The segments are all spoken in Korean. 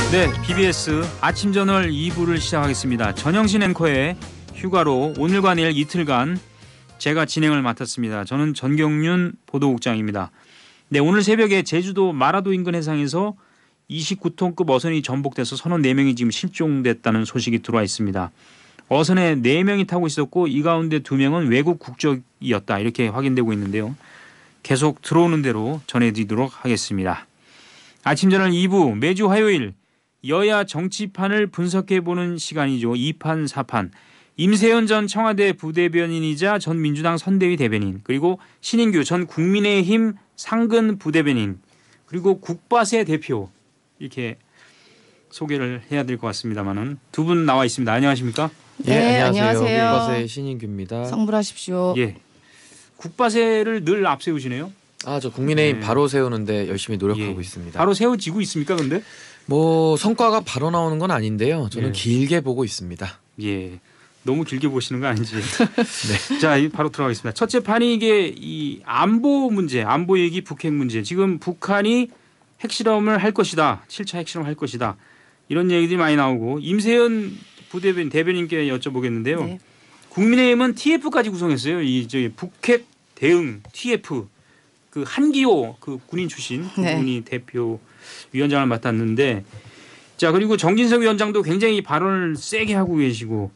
네, BBS 아침 저널 2부를 시작하겠습니다. 전영신 앵커의 휴가로 오늘과 내일 이틀간 제가 진행을 맡았습니다. 저는 전경윤 보도국장입니다. 네, 오늘 새벽에 제주도 마라도 인근 해상에서 29톤급 어선이 전복돼서 선원 4명이 지금 실종됐다는 소식이 들어와 있습니다. 어선에 4명이 타고 있었고 이 가운데 2명은 외국 국적이었다 이렇게 확인되고 있는데요. 계속 들어오는 대로 전해드리도록 하겠습니다. 아침 저널 2부 매주 화요일 여야 정치판을 분석해보는 시간이죠. 2판 4판. 임세현 전 청와대 부대변인이자 전 민주당 선대위 대변인, 그리고 신인규 전 국민의힘 상근 부대변인, 그리고 국바세 대표, 이렇게 소개를 해야 될 것 같습니다만은 두 분 나와 있습니다. 안녕하십니까? 네, 안녕하세요. 국바세 신인규입니다. 성불하십시오. 예. 국바세를 늘 앞세우시네요. 저 국민의힘 네. 바로 세우는데 열심히 노력하고 예. 있습니다. 바로 세워지고 있습니까, 근데? 뭐 성과가 바로 나오는 건 아닌데요. 저는 예. 길게 보고 있습니다. 예. 너무 길게 보시는 거 아닌지. 네. 자, 바로 들어가겠습니다. 첫째 판이 이게 이 안보 문제, 안보 얘기, 북핵 문제. 지금 북한이 핵실험을 할 것이다. 7차 핵실험을 할 것이다. 이런 얘기들이 많이 나오고 임세현 부대변인 대변인께 여쭤보겠는데요. 네. 국민의힘은 TF까지 구성했어요. 이 저기 북핵 대응 TF 그 한기호 그 군인 출신 그분이 대표 위원장을 맡았는데, 자 그리고 정진석 위원장도 굉장히 발언을 세게 하고 계시고,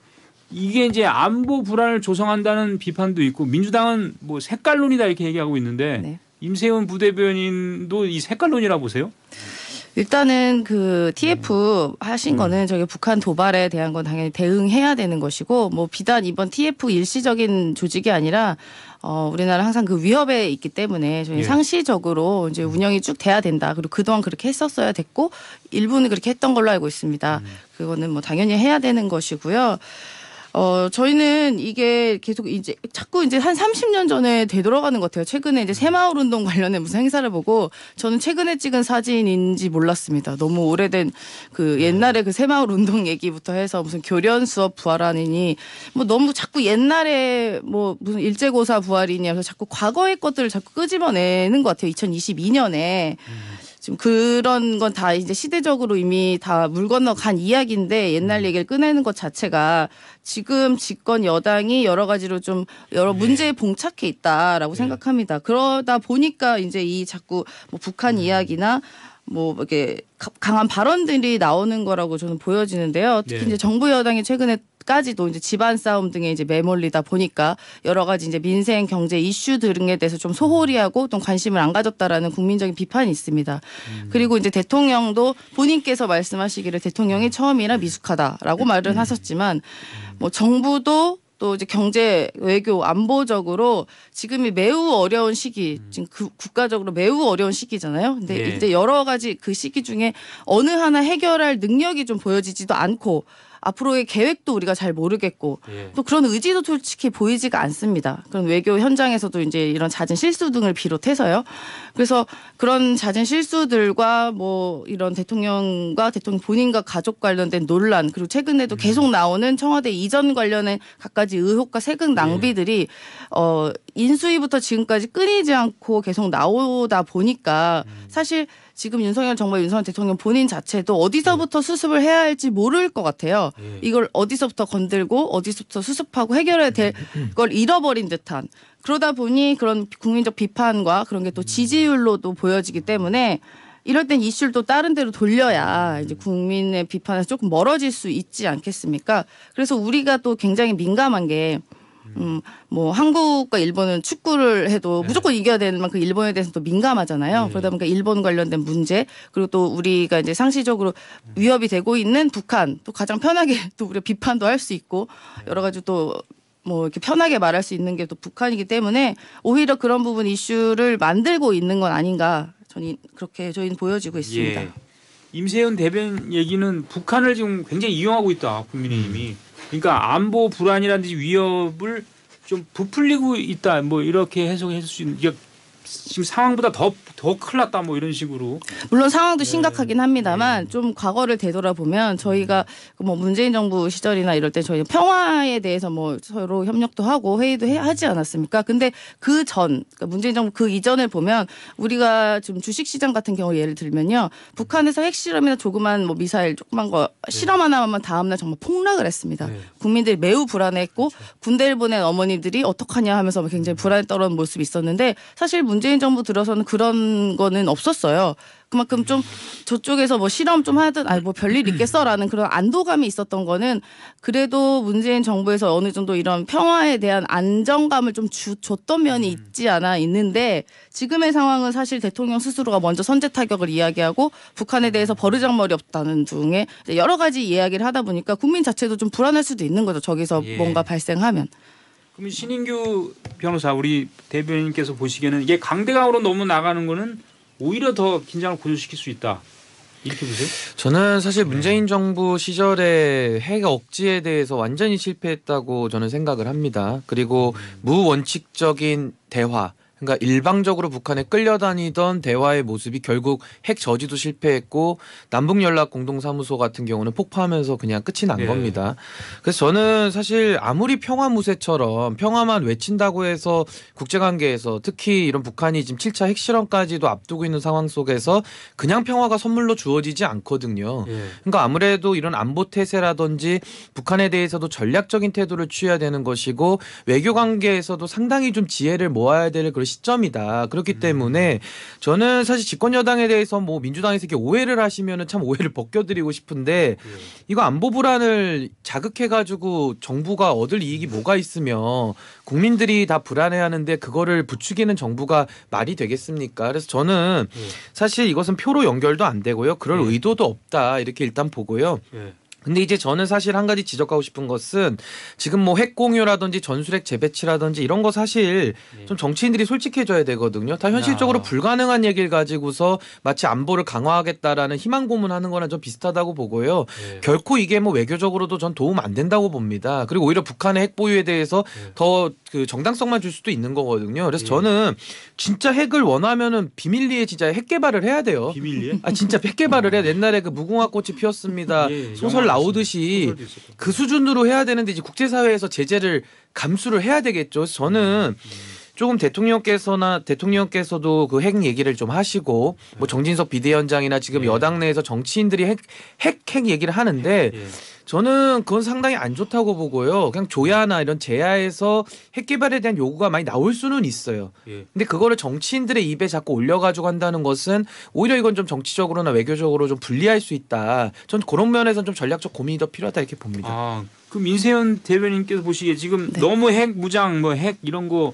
이게 이제 안보 불안을 조성한다는 비판도 있고 민주당은 뭐 색깔론이다 이렇게 얘기하고 있는데 네. 임세훈 부대변인도 이 색깔론이라 보세요? 일단은 그 TF 하신 거는 저기 북한 도발에 대한 건 당연히 대응해야 되는 것이고, 뭐 비단 이번 TF 일시적인 조직이 아니라 우리나라 항상 그 위협에 있기 때문에 저희 예. 상시적으로 이제 운영이 쭉 돼야 된다. 그리고 그동안 그렇게 했었어야 됐고 일부는 그렇게 했던 걸로 알고 있습니다. 그거는 뭐 당연히 해야 되는 것이고요. 저희는 이게 계속 이제 자꾸 이제 한 30년 전에 되돌아가는 것 같아요. 최근에 이제 새마을 운동 관련해 무슨 행사를 보고 저는 최근에 찍은 사진인지 몰랐습니다. 너무 오래된 그 옛날에 그 새마을 운동 얘기부터 해서 무슨 교련 수업 부활하느니 뭐 너무 자꾸 옛날에 뭐 무슨 일제고사 부활이니 해서 자꾸 과거의 것들을 자꾸 끄집어내는 것 같아요. 2022년에. 지금 그런 건 다 이제 시대적으로 이미 다 물 건너간 이야기인데 옛날 얘기를 꺼내는 것 자체가 지금 집권 여당이 여러 가지로 좀 여러 문제에 봉착해 있다라고 생각합니다. 그러다 보니까 이제 이 자꾸 뭐 북한 이야기나 뭐 이렇게 강한 발언들이 나오는 거라고 저는 보여지는데요. 특히 이제 정부 여당이 최근에까지도 이제 집안 싸움 등에 이제 매몰리다 보니까 여러 가지 이제 민생 경제 이슈 등에 대해서 좀 소홀히 하고 또 관심을 안 가졌다라는 국민적인 비판이 있습니다. 그리고 이제 대통령도 본인께서 말씀하시기를 대통령이 처음이라 미숙하다라고 말은 하셨지만 뭐 정부도 또 이제 경제, 외교, 안보적으로 지금이 매우 어려운 시기, 지금 국가적으로 매우 어려운 시기잖아요. 근데 이제 여러 가지 그 시기 중에 어느 하나 해결할 능력이 좀 보여지지도 않고 앞으로의 계획도 우리가 잘 모르겠고 또 그런 의지도 솔직히 보이지가 않습니다. 그런 외교 현장에서도 이제 이런 잦은 실수 등을 비롯해서요. 그래서 그런 잦은 실수들과 뭐 이런 대통령과 대통령 본인과 가족 관련된 논란, 그리고 최근에도 계속 나오는 청와대 이전 관련된 갖가지 의혹과 세금 낭비들이 인수위부터 지금까지 끊이지 않고 계속 나오다 보니까 사실 지금 윤석열 정부 윤석열 대통령 본인 자체도 어디서부터 수습을 해야 할지 모를 것 같아요. 이걸 어디서부터 건들고 어디서부터 수습하고 해결해야 될 걸 잃어버린 듯한, 그러다 보니 그런 국민적 비판과 그런 게 또 지지율로도 보여지기 때문에 이럴 땐 이슈를 또 다른 데로 돌려야 이제 국민의 비판에서 조금 멀어질 수 있지 않겠습니까? 그래서 우리가 또 굉장히 민감한 게 뭐 한국과 일본은 축구를 해도 무조건 이겨야 되는 만큼 일본에 대해서 또 민감하잖아요. 그러다 보니까 일본 관련된 문제, 그리고 또 우리가 이제 상시적으로 위협이 되고 있는 북한, 또 가장 편하게 또 우리가 비판도 할 수 있고 여러 가지 또 뭐 이렇게 편하게 말할 수 있는 게 또 북한이기 때문에 오히려 그런 부분 이슈를 만들고 있는 건 아닌가, 저희는 보여지고 있습니다. 예. 임세현 대변인 얘기는 북한을 지금 굉장히 이용하고 있다, 국민의힘이. 그러니까 안보 불안이라든지 위협을 좀 부풀리고 있다, 뭐 이렇게 해석할 수 있는. 지금 상황보다 더 큰일 났다 뭐 이런 식으로. 물론 상황도 심각하긴 합니다만 좀 과거를 되돌아보면 저희가 뭐 문재인 정부 시절이나 이럴 때 저희 평화에 대해서 뭐 서로 협력도 하고 회의도 하지 않았습니까? 근데 그 전, 그러니까 문재인 정부 그 이전을 보면 우리가 지금 주식시장 같은 경우 예를 들면요. 북한에서 핵실험이나 조그만 뭐 미사일 조그만 거 실험 하나만 다음날 정말 폭락을 했습니다. 국민들이 매우 불안해했고 군대를 보낸 어머니들이 어떡하냐 하면서 굉장히 불안에 떨어는 모습이 있었는데 사실 문재인 정부 들어서는 그런 거는 없었어요. 그만큼 좀 저쪽에서 뭐 실험 좀 하든 아니 뭐 별일 있겠어라는 그런 안도감이 있었던 거는 그래도 문재인 정부에서 어느 정도 이런 평화에 대한 안정감을 좀 줬던 면이 있지 않아 있는데 지금의 상황은 사실 대통령 스스로가 먼저 선제 타격을 이야기하고 북한에 대해서 버르장머리 없다는 등의 여러 가지 이야기를 하다 보니까 국민 자체도 좀 불안할 수도 있는 거죠. 저기서 뭔가 발생하면. 그럼 신인규 변호사 우리 대변인께서 보시기에는 이게 강대강으로 너무 나가는 거는 오히려 더 긴장을 고조시킬 수 있다. 이렇게 보세요? 저는 사실 문재인 정부 시절에 핵 억지에 대해서 완전히 실패했다고 저는 생각을 합니다. 그리고 무원칙적인 대화, 그러니까 일방적으로 북한에 끌려다니던 대화의 모습이 결국 핵 저지도 실패했고 남북연락 공동사무소 같은 경우는 폭파하면서 그냥 끝이 난 겁니다. 그래서 저는 사실 아무리 평화무새처럼 평화만 외친다고 해서 국제관계에서 특히 이런 북한이 지금 7차 핵실험까지도 앞두고 있는 상황 속에서 그냥 평화가 선물로 주어지지 않거든요. 그러니까 아무래도 이런 안보 태세라든지 북한에 대해서도 전략적인 태도를 취해야 되는 것이고 외교관계에서도 상당히 좀 지혜를 모아야 될 그런 시점이다. 그렇기 때문에 저는 사실 집권 여당에 대해서 뭐 민주당에서 이렇게 오해를 하시면은 참 오해를 벗겨드리고 싶은데 이거 안보 불안을 자극해가지고 정부가 얻을 이익이 뭐가 있으며 국민들이 다 불안해하는데 그거를 부추기는 정부가 말이 되겠습니까? 그래서 저는 사실 이것은 표로 연결도 안 되고요. 그럴 의도도 없다. 이렇게 일단 보고요. 근데 이제 저는 사실 한 가지 지적하고 싶은 것은 지금 뭐 핵 공유라든지 전술핵 재배치라든지 이런 거 사실 좀 정치인들이 솔직해져야 되거든요. 다 현실적으로 불가능한 얘기를 가지고서 마치 안보를 강화하겠다라는 희망 고문하는 거랑 좀 비슷하다고 보고요. 결코 이게 뭐 외교적으로도 전 도움 안 된다고 봅니다. 그리고 오히려 북한의 핵 보유에 대해서 더 그 정당성만 줄 수도 있는 거거든요. 그래서 저는 진짜 핵을 원하면은 비밀리에 진짜 핵 개발을 해야 돼요. 비밀리에? 아 진짜 핵 개발을 해. 옛날에 그 무궁화 꽃이 피었습니다. 소설 나오듯이 그 수준으로 해야 되는데 이제 국제사회에서 제재를 감수를 해야 되겠죠. 그래서 저는 조금 대통령께서도 그 핵 얘기를 좀 하시고 뭐 정진석 비대위원장이나 지금 여당 내에서 정치인들이 핵 얘기를 하는데 저는 그건 상당히 안 좋다고 보고요. 그냥 조야나 이런 제야에서 핵 개발에 대한 요구가 많이 나올 수는 있어요. 근데 그거를 정치인들의 입에 자꾸 올려가지고 한다는 것은 오히려 이건 좀 정치적으로나 외교적으로 좀 불리할 수 있다. 전 그런 면에서는 좀 전략적 고민이 더 필요하다 이렇게 봅니다. 아, 그 민세현 대변인께서 보시기에 지금 너무 핵 무장 뭐 핵 이런 거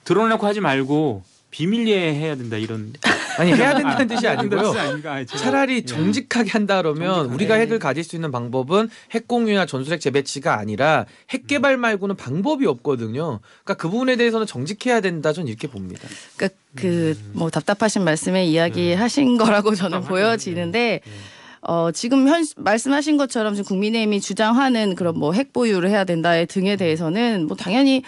드러내고 하지 말고 비밀리에 해야 된다 이런. 아니 해야 된다는 뜻이 아니고요. 아닌가? 차라리 정직하게 한다 그러면 우리가 핵을 가질 수 있는 방법은 핵 공유나 전술핵 재배치가 아니라 핵 개발 말고는 방법이 없거든요. 그러니까 그 부분에 대해서는 정직해야 된다 저는 이렇게 봅니다. 그러니까 그 뭐 답답하신 말씀에 이야기하신 거라고 저는 보여지는데 지금 말씀하신 것처럼 지금 국민의힘이 주장하는 그런 뭐 핵 보유를 해야 된다의 등에 대해서는 뭐 당연히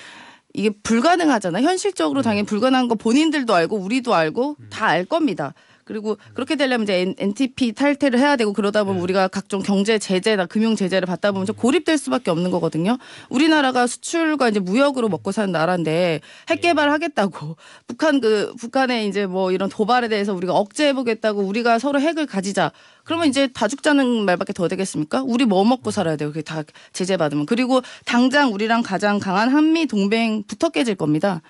이게 불가능하잖아. 현실적으로 당연히 불가능한 거 본인들도 알고 우리도 알고 다 알 겁니다. 그리고 그렇게 되려면 이제 NTP 탈퇴를 해야 되고 그러다 보면 우리가 각종 경제 제재나 금융 제재를 받다 보면 고립될 수밖에 없는 거거든요. 우리나라가 수출과 이제 무역으로 먹고 사는 나라인데 핵 개발하겠다고 북한의 이제 뭐 이런 도발에 대해서 우리가 억제해 보겠다고 우리가 서로 핵을 가지자. 그러면 이제 다 죽자는 말밖에 더 되겠습니까? 우리 뭐 먹고 살아야 돼요. 그게 다 제재 받으면. 그리고 당장 우리랑 가장 강한 한미 동맹부터 깨질 겁니다.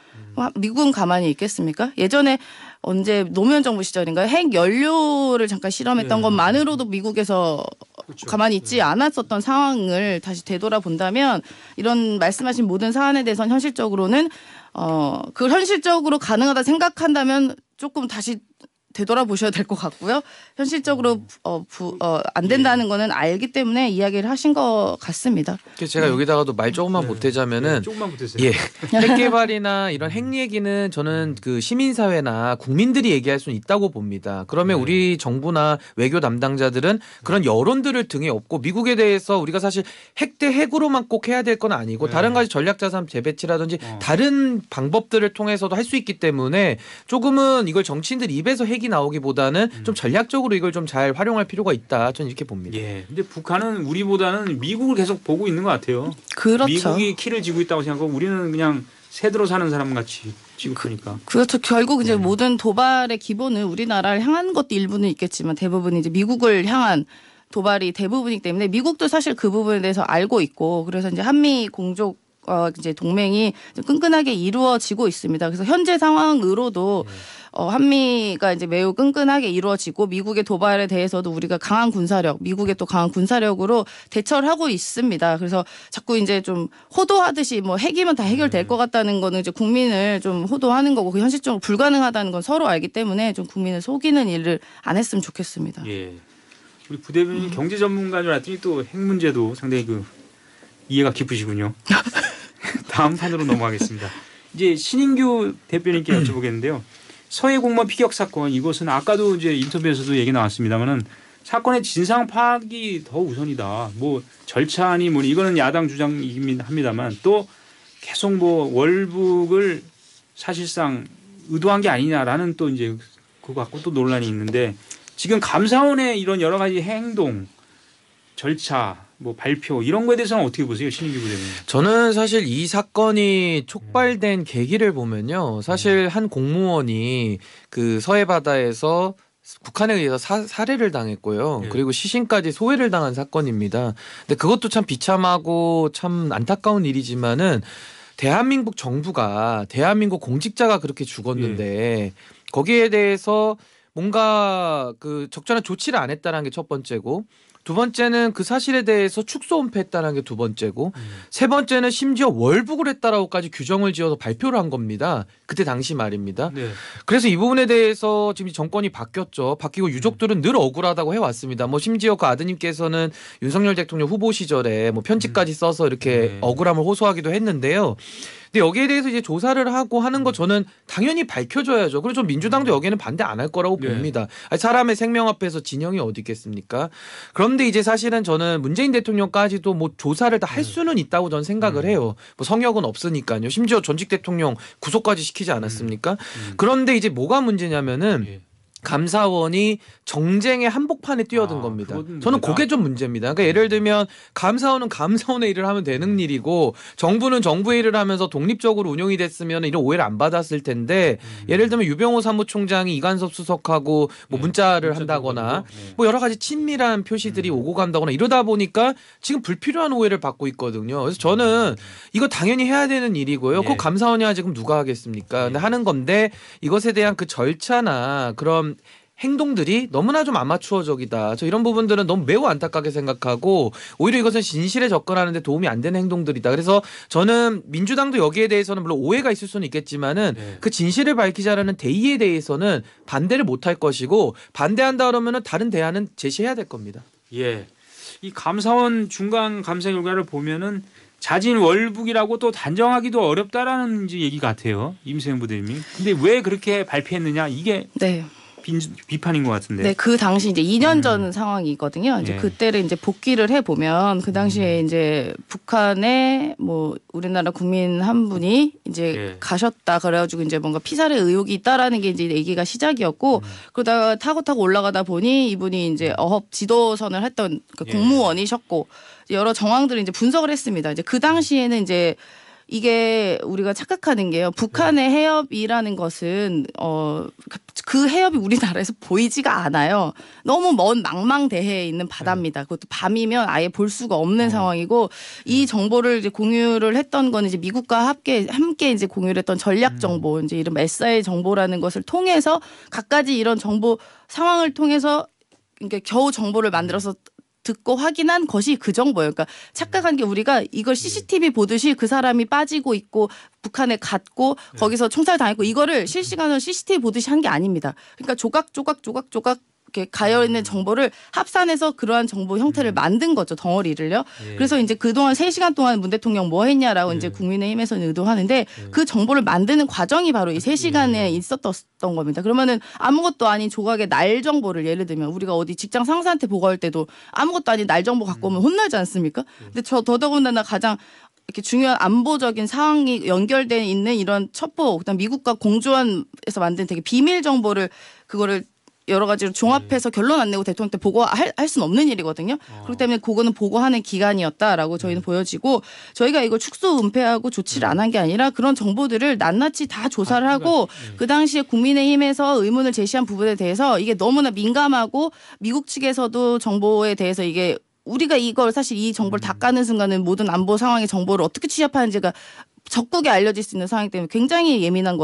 미국은 가만히 있겠습니까? 예전에 언제 노무현 정부 시절인가요? 핵 연료를 잠깐 실험했던 것만으로도 미국에서 가만히 있지 않았었던 상황을 다시 되돌아본다면 이런 말씀하신 모든 사안에 대해서는 현실적으로는 그걸 현실적으로 가능하다 생각한다면 조금 다시 되돌아보셔야 될 것 같고요. 현실적으로 안 된다는 거는 알기 때문에 이야기를 하신 것 같습니다. 그래서 제가 여기다가도 말 조금만 보태자면은 조금만 보태세요. 예. 핵 개발이나 이런 핵 얘기는 저는 그 시민사회나 국민들이 얘기할 수는 있다고 봅니다. 그러면 우리 정부나 외교 담당자들은 그런 여론들을 등에 업고 미국에 대해서 우리가 사실 핵 대 핵으로만 꼭 해야 될 건 아니고 다른 가지 전략자산 재배치라든지 다른 방법들을 통해서도 할 수 있기 때문에 조금은 이걸 정치인들 입에서 핵이 나오기보다는 좀 전략적으로 이걸 좀 잘 활용할 필요가 있다. 저는 이렇게 봅니다. 예. 근데 북한은 우리보다는 미국을 계속 보고 있는 것 같아요. 그렇죠. 미국이 키를 쥐고 있다고 생각하고 우리는 그냥 새들어 사는 사람 같이 취급하니까. 그렇죠. 결국 이제 모든 도발의 기본은 우리나라를 향한 것도 일부는 있겠지만 대부분 이제 미국을 향한 도발이 대부분이기 때문에 미국도 사실 그 부분에 대해서 알고 있고 그래서 이제 한미 공조 이제 동맹이 끈끈하게 이루어지고 있습니다. 그래서 현재 상황으로도 한미가 이제 매우 끈끈하게 이루어지고 미국의 도발에 대해서도 우리가 강한 군사력, 미국의 또 강한 군사력으로 대처를 하고 있습니다. 그래서 자꾸 이제 좀 호도하듯이 뭐 핵이면 다 해결될 것 같다는 거는 이제 국민을 좀 호도하는 거고 그 현실적으로 불가능하다는 건 서로 알기 때문에 좀 국민을 속이는 일을 안 했으면 좋겠습니다. 예. 우리 부대변인 경제 전문가인 줄 알았더니 또 핵 문제도 상당히 그 이해가 깊으시군요. 다음 판으로 넘어가겠습니다. 이제 신인규 대표님께 여쭤보겠는데요. 서해 공무원 피격 사건 이것은 아까도 이제 인터뷰에서도 얘기 나왔습니다만은 사건의 진상 파악이 더 우선이다. 뭐 절차니 뭐 이거는 야당 주장이긴 합니다만 또 계속 뭐 월북을 사실상 의도한 게 아니냐라는 또 이제 그거 갖고 또 논란이 있는데 지금 감사원의 이런 여러 가지 행동, 절차, 뭐 발표 이런 거에 대해서는 어떻게 보세요, 신인규 부대변인? 저는 사실 이 사건이 촉발된 계기를 보면요, 사실 한 공무원이 그 서해 바다에서 북한에 의해서 살해를 당했고요. 네. 그리고 시신까지 소외를 당한 사건입니다. 근데 그것도 참 비참하고 참 안타까운 일이지만은 대한민국 정부가 대한민국 공직자가 그렇게 죽었는데 거기에 대해서 뭔가 그 적절한 조치를 안 했다는 게 첫 번째고 두 번째는 그 사실에 대해서 축소 은폐했다는 게 두 번째고 세 번째는 심지어 월북을 했다라고까지 규정을 지어서 발표를 한 겁니다. 그때 당시 말입니다. 네. 그래서 이 부분에 대해서 지금 정권이 바뀌었죠. 바뀌고 유족들은 늘 억울하다고 해왔습니다. 뭐 심지어 그 아드님께서는 윤석열 대통령 후보 시절에 뭐 편지까지 써서 이렇게 억울함을 호소하기도 했는데요. 근데 여기에 대해서 이제 조사를 하고 하는 거 저는 당연히 밝혀줘야죠. 그리고 좀 민주당도 여기에는 반대 안 할 거라고 봅니다. 아니, 사람의 생명 앞에서 진영이 어디 있겠습니까? 그런데 이제 사실은 저는 문재인 대통령까지도 뭐 조사를 다 할 수는 있다고 저는 생각을 해요. 뭐 성역은 없으니까요. 심지어 전직 대통령 구속까지 시키지 않았습니까? 그런데 이제 뭐가 문제냐면은 감사원이 정쟁의 한복판에 뛰어든 겁니다. 저는 그게 좀 문제입니다. 그러니까 예를 들면 감사원은 감사원의 일을 하면 되는 일이고 정부는 정부의 일을 하면서 독립적으로 운영이 됐으면 이런 오해를 안 받았을 텐데 예를 들면 유병호 사무총장이 이관섭 수석하고 뭐 문자를 한다거나 뭐 여러 가지 친밀한 표시들이 오고 간다거나 이러다 보니까 지금 불필요한 오해를 받고 있거든요. 그래서 저는 이거 당연히 해야 되는 일이고요. 그 감사원이 지금 누가 하겠습니까? 근데 하는 건데 이것에 대한 그 절차나 그런 행동들이 너무나 좀 아마추어적이다. 저 이런 부분들은 너무 매우 안타깝게 생각하고 오히려 이것은 진실에 접근하는 데 도움이 안 되는 행동들이다. 그래서 저는 민주당도 여기에 대해서는 물론 오해가 있을 수는 있겠지만은 그 진실을 밝히자라는 대의에 대해서는 반대를 못할 것이고 반대한다 그러면은 다른 대안은 제시해야 될 겁니다. 예. 이 감사원 중간 감사 결과를 보면은 자진 월북이라고 또 단정하기도 어렵다라는 이제 얘기 같아요. 임세영 부대님이. 근데 왜 그렇게 발표했느냐 이게 비판인 것 같은데. 네, 그 당시 이제 2년 전 상황이거든요. 이제 그때를 이제 복귀를 해 보면 그 당시에 이제 북한에 뭐 우리나라 국민 한 분이 이제 가셨다 그래가지고 이제 뭔가 피살의 의혹이 있다라는 게 이제 얘기가 시작이었고 그러다가 타고 올라가다 보니 이분이 이제 어업 지도선을 했던 그 공무원이셨고 여러 정황들을 이제 분석을 했습니다. 이제 그 당시에는 이제 이게 우리가 착각하는 게요. 북한의 해협이라는 것은 그 해협이 우리나라에서 보이지가 않아요. 너무 먼 망망대해에 있는 바다입니다. 그것도 밤이면 아예 볼 수가 없는 상황이고 이 정보를 이제 공유를 했던 건 이제 미국과 함께 이제 공유를 했던 전략 정보, 이제 이런 SI 정보라는 것을 통해서 갖가지 이런 정보 상황을 통해서 그러니까 겨우 정보를 만들어서 듣고 확인한 것이 그 정보예요. 그러니까 착각한 게 우리가 이걸 CCTV 보듯이 그 사람이 빠지고 있고 북한에 갔고 거기서 총살 당했고 이거를 실시간으로 CCTV 보듯이 한 게 아닙니다. 그러니까 조각 이렇게 가여 있는 정보를 합산해서 그러한 정보 형태를 만든 거죠. 덩어리를요. 그래서 이제 그동안 3시간 동안 문 대통령 뭐 했냐라고 이제 국민의힘에서는 의도하는데 그 정보를 만드는 과정이 바로 이 3시간에 있었던 겁니다. 그러면은 아무것도 아닌 조각의 날 정보를 예를 들면 우리가 어디 직장 상사한테 보고할 때도 아무것도 아닌 날 정보 갖고 오면 혼나지 않습니까? 근데 더더군다나 가장 이렇게 중요한 안보적인 상황이 연결돼 있는 이런 첩보, 그다음 미국과 공조원에서 만든 되게 비밀 정보를 그거를 여러 가지로 종합해서 결론 안 내고 대통령한테 보고할 수는 없는 일이거든요. 그렇기 때문에 그거는 보고하는 기간이었다라고 저희는 보여지고 저희가 이걸 축소 은폐하고 조치를 안 한 게 아니라 그런 정보들을 낱낱이 다 조사를 하고 그 당시에 국민의힘에서 의문을 제시한 부분에 대해서 이게 너무나 민감하고 미국 측에서도 정보에 대해서 이게 우리가 이걸 사실 이 정보를 다 까는 순간은 모든 안보 상황의 정보를 어떻게 취합하는지가 적국에 알려질 수 있는 상황이기 때문에 굉장히 예민한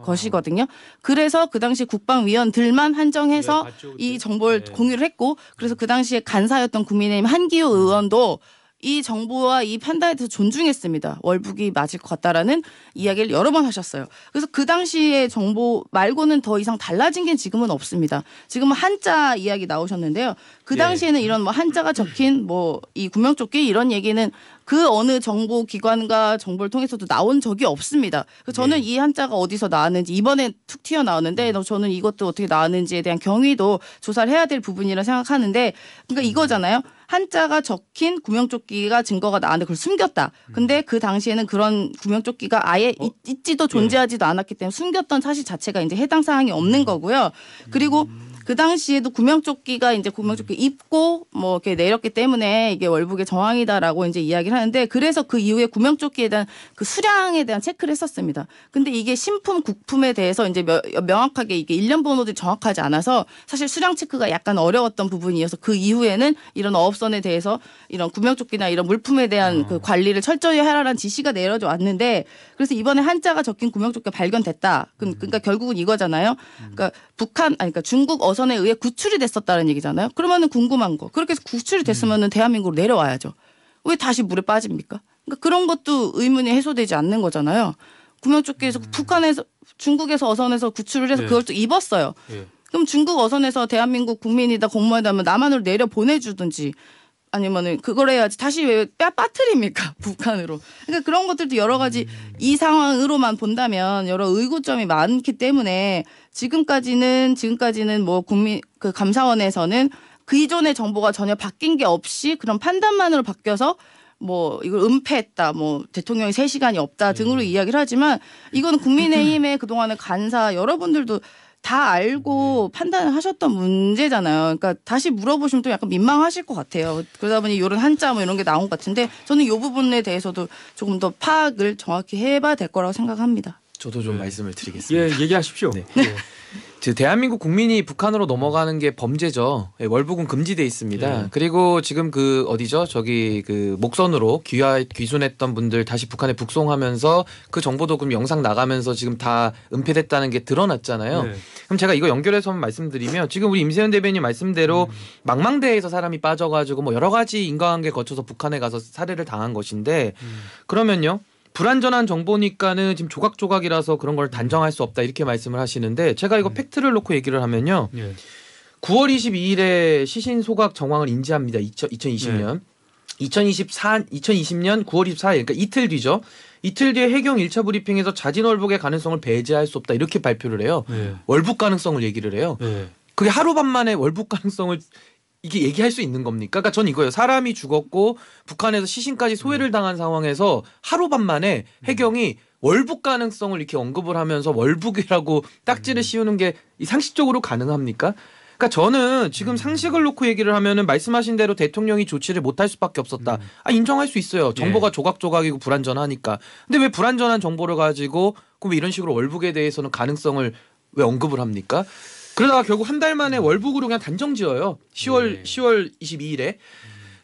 것이거든요. 그래서 그 당시 국방위원들만 한정해서 이 정보를 공유를 했고 그래서 그 당시에 간사였던 국민의힘 한기호 의원도 이 정보와 이 판단에 대해서 존중했습니다. 월북이 맞을 것 같다라는 이야기를 여러 번 하셨어요. 그래서 그 당시의 정보 말고는 더 이상 달라진 게 지금은 없습니다. 지금은 한자 이야기 나오셨는데요. 그 당시에는 이런 뭐 한자가 적힌 뭐 이 구명조끼 이런 얘기는 그 어느 정보 기관과 정보를 통해서도 나온 적이 없습니다. 그래서 저는 이 한자가 어디서 나왔는지 이번에 툭 튀어나오는데 저는 이것도 어떻게 나왔는지에 대한 경위도 조사를 해야 될 부분이라 생각하는데 그러니까 이거잖아요. 한자가 적힌 구명조끼가 증거가 나왔는데 그걸 숨겼다. 근데 그 당시에는 그런 구명조끼가 아예 있지도 존재하지도 않았기 때문에 숨겼던 사실 자체가 이제 해당 사항이 없는 거고요. 그리고 그 당시에도 구명조끼가 이제 구명조끼 입고 뭐 이렇게 내렸기 때문에 이게 월북의 정황이다라고 이제 이야기를 하는데 그래서 그 이후에 구명조끼에 대한 그 수량에 대한 체크를 했었습니다. 근데 이게 신품, 국품에 대해서 이제 명확하게 이게 일련 번호들이 정확하지 않아서 사실 수량 체크가 약간 어려웠던 부분이어서 그 이후에는 이런 어업선에 대해서 이런 구명조끼나 이런 물품에 대한 그 관리를 철저히 하라는 지시가 내려져 왔는데 그래서 이번에 한자가 적힌 구명조끼가 발견됐다. 그러니까 결국은 이거잖아요. 그러니까 그러니까 중국 어선에 의해 구출이 됐었다는 얘기잖아요. 그러면은 궁금한 거. 그렇게 해서 구출이 됐으면은 대한민국으로 내려와야죠. 왜 다시 물에 빠집니까? 그러니까 그런 것도 의문이 해소되지 않는 거잖아요. 구명조끼에서 북한에서 중국에서 어선에서 구출을 해서 그걸 또 입었어요. 그럼 중국 어선에서 대한민국 국민이다 공무원이다 하면 남한으로 내려 보내주든지 아니면은 그걸 해야지 다시 왜 빠뜨립니까 북한으로. 그러니까 그런 것들도 여러 가지 이 상황으로만 본다면 여러 의구점이 많기 때문에 지금까지는 뭐 국민 그 감사원에서는 그 이전의 정보가 전혀 바뀐 게 없이 그런 판단만으로 바뀌어서 뭐 이걸 은폐했다, 뭐 대통령이 3시간이 없다 등으로 이야기를 하지만 이거는 국민의힘의 그동안의 간사 여러분들도 다 알고 판단을 하셨던 문제잖아요. 그러니까 다시 물어보시면 또 약간 민망하실 것 같아요. 그러다 보니 이런 한자 뭐 이런 게 나온 것 같은데 저는 이 부분에 대해서도 조금 더 파악을 정확히 해봐야 될 거라고 생각합니다. 저도 좀 말씀을 드리겠습니다. 예, 얘기하십시오. 네. 대한민국 국민이 북한으로 넘어가는 게 범죄죠. 월북은 금지돼 있습니다. 그리고 지금 그 어디죠? 저기 그 목선으로 귀순했던 분들 다시 북한에 북송하면서 그 정보도 그럼 영상 나가면서 지금 다 은폐됐다는 게 드러났잖아요. 그럼 제가 이거 연결해서 한번 말씀드리면 지금 우리 임세현 대변인 말씀대로 망망대해에서 사람이 빠져가지고 뭐 여러 가지 인과관계 거쳐서 북한에 가서 살해를 당한 것인데 그러면요. 불완전한 정보니까는 지금 조각조각이라서 그런 걸 단정할 수 없다 이렇게 말씀을 하시는데 제가 이거 팩트를 놓고 얘기를 하면요. 9월 22일에 시신 소각 정황을 인지합니다. 2020년. 2020년 9월 24일 그러니까 이틀 뒤죠. 이틀 뒤에 해경 1차 브리핑에서 자진 월북의 가능성을 배제할 수 없다 이렇게 발표를 해요. 월북 가능성을 얘기를 해요. 그게 하루 밤 만에 월북 가능성을 이게 얘기할 수 있는 겁니까? 그러니까 전 이거예요. 사람이 죽었고 북한에서 시신까지 소외를 당한 상황에서 하루밤 만에 해경이 월북 가능성을 이렇게 언급을 하면서 월북이라고 딱지를 씌우는 게 상식적으로 가능합니까? 그러니까 저는 지금 상식을 놓고 얘기를 하면은 말씀하신 대로 대통령이 조치를 못할 수밖에 없었다. 인정할 수 있어요. 정보가 조각조각이고 불완전하니까. 근데 왜 불완전한 정보를 가지고 그럼 왜 이런 식으로 월북에 대해서는 가능성을 왜 언급을 합니까? 그러다가 결국 한 달 만에 월북으로 그냥 단정 지어요. 10월 22일에.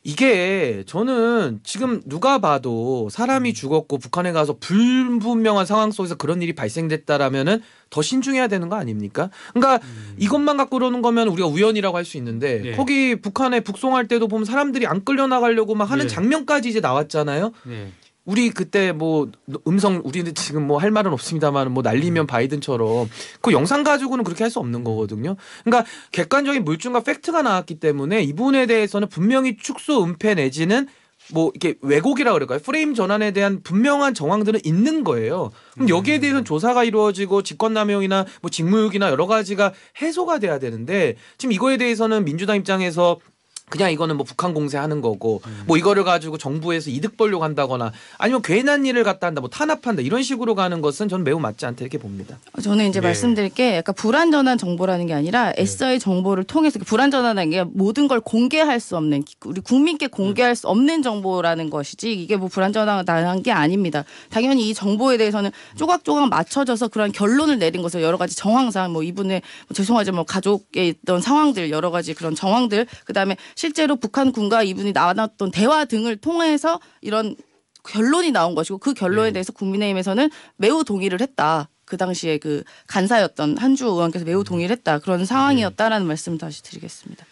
이게 저는 지금 누가 봐도 사람이 죽었고 북한에 가서 불분명한 상황 속에서 그런 일이 발생됐다라면은 더 신중해야 되는 거 아닙니까? 그러니까 이것만 갖고 그러는 거면 우리가 우연이라고 할 수 있는데 네. 거기 북한에 북송할 때도 보면 사람들이 안 끌려 나가려고 막 하는 네. 장면까지 이제 나왔잖아요. 네. 우리 그때 뭐 우리는 지금 뭐 할 말은 없습니다만 뭐 날리면 바이든처럼 그 영상 가지고는 그렇게 할 수 없는 거거든요. 그러니까 객관적인 물증과 팩트가 나왔기 때문에 이 부분에 대해서는 분명히 축소 은폐 내지는 뭐 이렇게 왜곡이라 그럴까요? 프레임 전환에 대한 분명한 정황들은 있는 거예요. 그럼 여기에 대해서는 조사가 이루어지고 직권남용이나 뭐 직무유기나 여러 가지가 해소가 돼야 되는데 지금 이거에 대해서는 민주당 입장에서 그냥 이거는 뭐 북한 공세하는 거고 뭐 이거를 가지고 정부에서 이득 보려고 한다거나 아니면 괜한 일을 갖다 한다 뭐 탄압한다 이런 식으로 가는 것은 저는 매우 맞지 않다 이렇게 봅니다. 저는 이제 네. 말씀드릴 게 약간 불완전한 정보라는 게 아니라 애써의 정보를 통해서 불완전하다는 게 모든 걸 공개할 수 없는 우리 국민께 공개할 수 없는 정보라는 것이지 이게 뭐 불완전하다는 게 아닙니다. 당연히 이 정보에 대해서는 조각조각 맞춰져서 그런 결론을 내린 것을 여러 가지 정황상 뭐 이분의 뭐 죄송하지만 뭐 가족에 있던 상황들 여러 가지 그런 정황들 그다음에 실제로 북한군과 이분이 나눴던 대화 등을 통해서 이런 결론이 나온 것이고 그 결론에 대해서 국민의힘에서는 매우 동의를 했다. 그 당시에 그 간사였던 한주 의원께서 매우 동의를 했다. 그런 상황이었다라는 말씀 다시 드리겠습니다.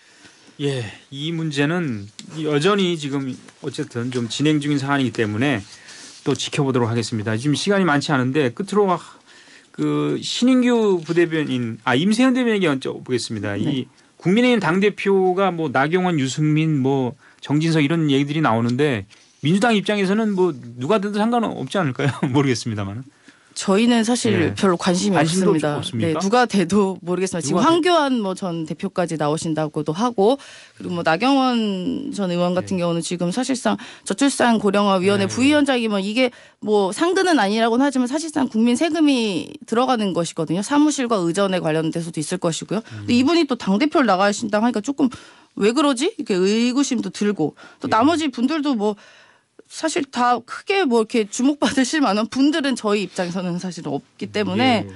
예, 이 문제는 여전히 지금 어쨌든 좀 진행 중인 사안이기 때문에 또 지켜보도록 하겠습니다. 지금 시간이 많지 않은데 끝으로 그 신인규 부대변인, 임세현 대변인에게 여쭤보겠습니다. 네. 이 국민의힘 당대표가 뭐 나경원, 유승민, 뭐 정진석 이런 얘기들이 나오는데 민주당 입장에서는 뭐 누가 돼도 상관은 없지 않을까요? 모르겠습니다만. 저희는 사실 네. 별로 관심이 관심도 없습니다. 없습니까? 네, 누가 돼도 모르겠습니다. 지금 누가 황교안 뭐 전 대표까지 나오신다고도 하고 그리고 뭐 나경원 전 의원 같은 경우는 지금 사실상 저출산 고령화 위원회 네. 부위원장이면 이게 뭐 상근은 아니라고는 하지만 사실상 국민 세금이 들어가는 것이거든요. 사무실과 의전에 관련돼서도 있을 것이고요. 근데 이분이 또 당 대표를 나가신다고 하니까 조금 왜 그러지? 이렇게 의구심도 들고 또 나머지 분들도 뭐 사실 다 크게 뭐 이렇게 주목받으실 만한 분들은 저희 입장에서는 사실 없기 때문에 예,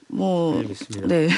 뭐 알겠습니다. 네.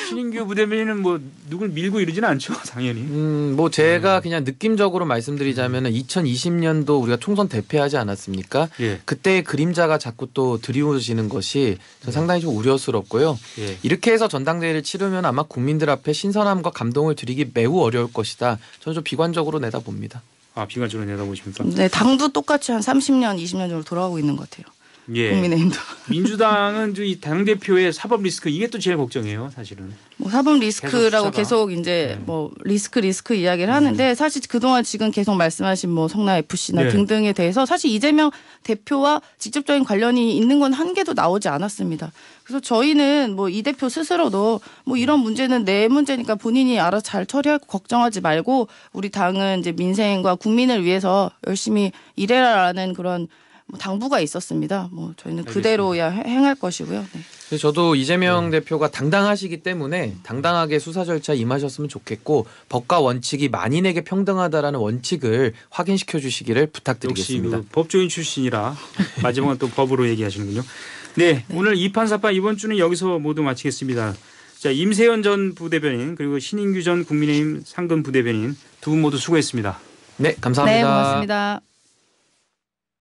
신인규 부대변인은 뭐 누굴 밀고 이러지는 않죠, 당연히. 뭐 제가 그냥 느낌적으로 말씀드리자면은 2020년도 우리가 총선 대패하지 않았습니까? 예, 그때의 그림자가 자꾸 또 드리워지는 것이 저 상당히 좀 우려스럽고요. 예. 이렇게 해서 전당대회를 치르면 아마 국민들 앞에 신선함과 감동을 드리기 매우 어려울 것이다. 저는 좀 비관적으로 내다봅니다. 비관적으로 내다보십니까? 네, 당도 똑같이 한 30년, 20년 정도 돌아가고 있는 것 같아요. 예. 국민의힘도. 민주당은 이 당 대표의 사법 리스크 이게 또 제일 걱정이에요, 사실은. 뭐 사법 리스크라고 숫자가. 계속 이제 뭐 리스크 이야기를 하는데 사실 그동안 지금 계속 말씀하신 뭐 성남 FC나 네. 등등에 대해서 사실 이재명 대표와 직접적인 관련이 있는 건 한 개도 나오지 않았습니다. 그래서 저희는 뭐 이 대표 스스로도 뭐 이런 문제는 내 문제니까 본인이 알아서 잘 처리하고 걱정하지 말고 우리 당은 이제 민생과 국민을 위해서 열심히 일해라라는 그런 뭐 당부가 있었습니다. 뭐 저희는 그대로야 행할 것이고요. 네. 그래서 저도 이재명 대표가 당당하시기 때문에 당당하게 수사 절차에 임하셨으면 좋겠고 법과 원칙이 만인에게 평등하다라는 원칙을 확인시켜 주시기를 역시 부탁드리겠습니다. 그 법조인 출신이라 마지막은 또 법으로 얘기하시는군요. 네, 오늘 이판사파 이번 주는 여기서 모두 마치겠습니다. 자, 임세현 전 부대변인 그리고 신인규 전 국민의힘 상근 부대변인 두 분 모두 수고했습니다. 네, 감사합니다. 네, 고맙습니다.